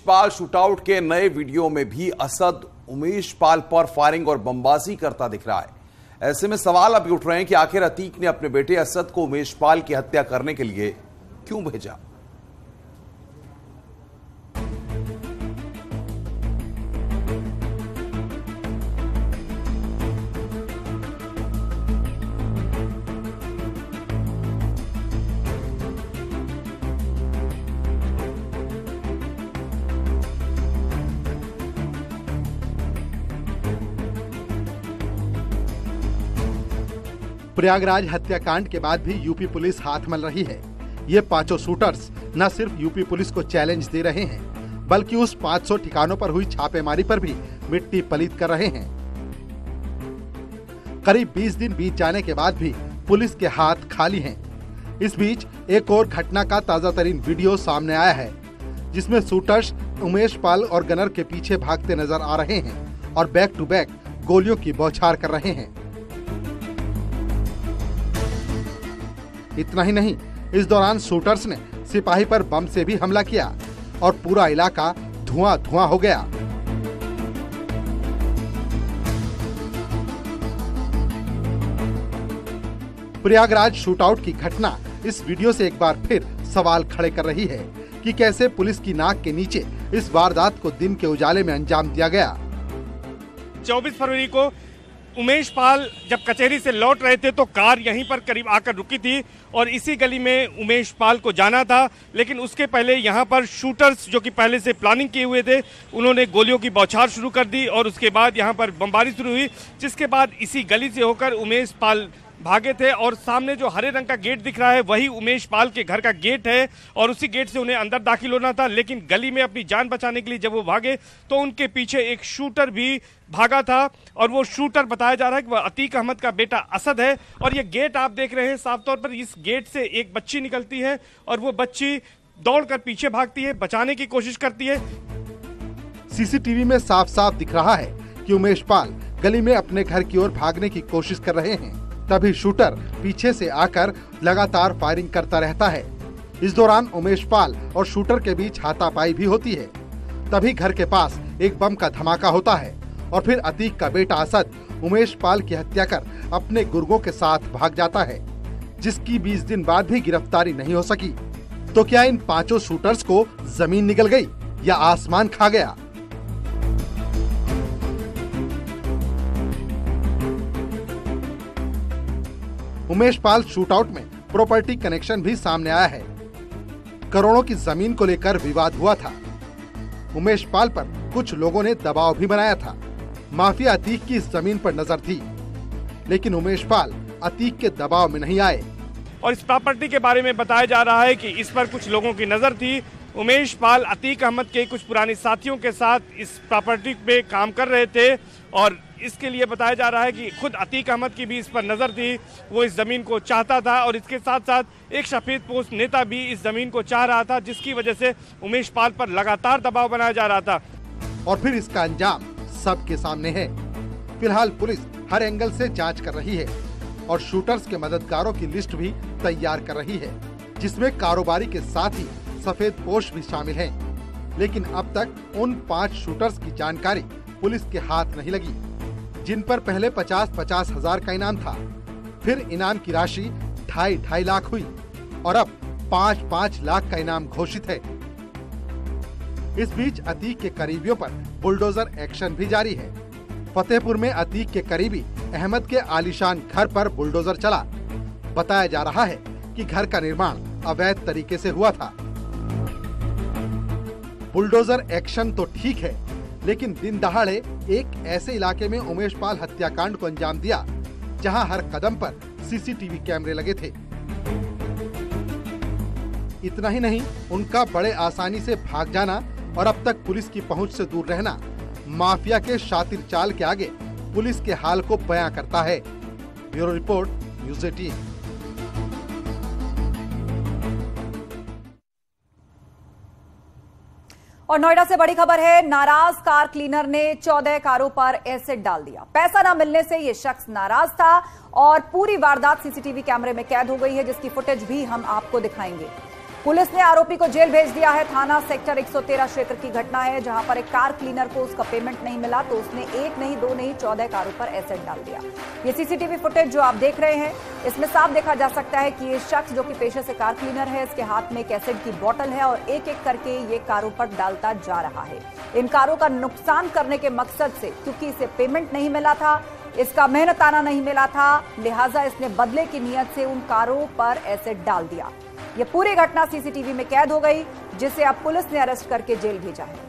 पाल shootout के नए video में भी असद उमेश पाल पर फायरिंग और बमबाजी करता दिख रहा है। ऐसे में सवाल अब उठ रहे हैं कि आखिर अतीक ने अपने बेटे असद को उमेश पाल की हत्या करने के लिए क्यों भेजा। प्रयागराज हत्याकांड के बाद भी यूपी पुलिस हाथ मल रही है। ये पांचों शूटर्स न सिर्फ यूपी पुलिस को चैलेंज दे रहे हैं, बल्कि उस 500 ठिकानों पर हुई छापेमारी पर भी मिट्टी पलीत कर रहे हैं। करीब 20 दिन बीत जाने के बाद भी पुलिस के हाथ खाली हैं। इस बीच एक और घटना का ताजा तरीन वीडियो सामने आया है, जिसमें शूटर्स उमेश पाल और गनर के पीछे भागते नजर आ रहे हैं और बैक टू बैक गोलियों की बौछार कर रहे हैं। इतना ही नहीं, इस दौरान शूटर्स ने सिपाही पर बम से भी हमला किया और पूरा इलाका धुआं धुआं हो गया। प्रयागराज शूटआउट की घटना इस वीडियो से एक बार फिर सवाल खड़े कर रही है कि कैसे पुलिस की नाक के नीचे इस वारदात को दिन के उजाले में अंजाम दिया गया। 24 फरवरी को उमेश पाल जब कचहरी से लौट रहे थे तो कार यहीं पर करीब आकर रुकी थी और इसी गली में उमेश पाल को जाना था, लेकिन उसके पहले यहां पर शूटर्स जो कि पहले से प्लानिंग किए हुए थे, उन्होंने गोलियों की बौछार शुरू कर दी और उसके बाद यहां पर बमबारी शुरू हुई, जिसके बाद इसी गली से होकर उमेश पाल भागे थे और सामने जो हरे रंग का गेट दिख रहा है वही उमेश पाल के घर का गेट है और उसी गेट से उन्हें अंदर दाखिल होना था। लेकिन गली में अपनी जान बचाने के लिए जब वो भागे तो उनके पीछे एक शूटर भी भागा था और वो शूटर बताया जा रहा है कि वह अतीक अहमद का बेटा असद है। और ये गेट आप देख रहे हैं, साफ तौर पर इस गेट से एक बच्ची निकलती है और वो बच्ची दौड़कर पीछे भागती है, बचाने की कोशिश करती है। सीसीटीवी में साफ साफ दिख रहा है कि उमेश पाल गली में अपने घर की ओर भागने की कोशिश कर रहे हैं, तभी शूटर पीछे से आकर लगातार फायरिंग करता रहता है। इस दौरान उमेश पाल और शूटर के बीच हाथापाई भी होती है। तभी घर के पास एक बम का धमाका होता है और फिर अतीक का बेटा असद उमेश पाल की हत्या कर अपने गुर्गों के साथ भाग जाता है, जिसकी 20 दिन बाद भी गिरफ्तारी नहीं हो सकी। तो क्या इन पांचों शूटर्स को जमीन निगल गई या आसमान खा गया? उमेश पाल शूटआउट में प्रॉपर्टी कनेक्शन भी सामने आया है। करोड़ों की जमीन को लेकर विवाद हुआ था। उमेश पाल पर कुछ लोगों ने दबाव भी बनाया था। माफिया अतीक की इस जमीन पर नजर थी, लेकिन उमेश पाल अतीक के दबाव में नहीं आए। और इस प्रॉपर्टी के बारे में बताया जा रहा है कि इस पर कुछ लोगों की नजर थी। उमेश पाल अतीक अहमद के कुछ पुराने साथियों के साथ इस प्रॉपर्टी पे काम कर रहे थे और इसके लिए बताया जा रहा है कि खुद अतीक अहमद की भी इस पर नजर थी। वो इस जमीन को चाहता था और इसके साथ साथ एक सफेद पोस्ट नेता भी इस जमीन को चाह रहा था, जिसकी वजह से उमेश पाल पर लगातार दबाव बनाया जा रहा था। और फिर इसका अंजाम सबके सामने है। फिलहाल पुलिस हर एंगल से जांच कर रही है और शूटर्स के मददगारों की लिस्ट भी तैयार कर रही है, जिसमें कारोबारी के साथ ही सफेद पोश भी शामिल हैं। लेकिन अब तक उन 5 शूटर्स की जानकारी पुलिस के हाथ नहीं लगी, जिन पर पहले 50-50 हजार का इनाम था, फिर इनाम की राशि 2.5 लाख हुई और अब 5-5 लाख का इनाम घोषित है। इस बीच अतीक के करीबियों पर बुलडोजर एक्शन भी जारी है। फतेहपुर में अतीक के करीबी अहमद के आलीशान घर पर बुलडोजर चला। बताया जा रहा है कि घर का निर्माण अवैध तरीके से हुआ था। बुलडोजर एक्शन तो ठीक है, लेकिन दिन दहाड़े एक ऐसे इलाके में उमेश पाल हत्याकांड को अंजाम दिया, जहां हर कदम पर सीसीटीवी कैमरे लगे थे। इतना ही नहीं, उनका बड़े आसानी से भाग जाना और अब तक पुलिस की पहुंच से दूर रहना माफिया के शातिर चाल के आगे पुलिस के हाल को बयां करता है। Bureau report, news 18। और नोएडा से बड़ी खबर है, नाराज कार क्लीनर ने 14 कारों पर एसिड डाल दिया। पैसा न मिलने से ये शख्स नाराज था और पूरी वारदात सीसीटीवी कैमरे में कैद हो गई है, जिसकी फुटेज भी हम आपको दिखाएंगे। पुलिस ने आरोपी को जेल भेज दिया है। थाना सेक्टर 113 क्षेत्र की घटना है, जहां पर एक कार क्लीनर को उसका पेमेंट नहीं मिला तो उसने 1 नहीं 2 नहीं 14 कारों पर एसिड डाल दिया। ये सीसीटीवी फुटेज जो आप देख रहे हैं, इसमें साफ देखा जा सकता है कि ये शख्स जो कि पेशे से कार क्लीनर है, इसके हाथ में एक एसिड की बोतल है और एक एक करके ये कारों पर डालता जा रहा है। इन कारों का नुकसान करने के मकसद से, क्योंकि इसे पेमेंट नहीं मिला था, इसका मेहनताना नहीं मिला था, लिहाजा इसने बदले की नीयत से उन कारों पर एसिड डाल दिया। यह पूरी घटना सीसीटीवी में कैद हो गई, जिसे अब पुलिस ने अरेस्ट करके जेल भेजा है।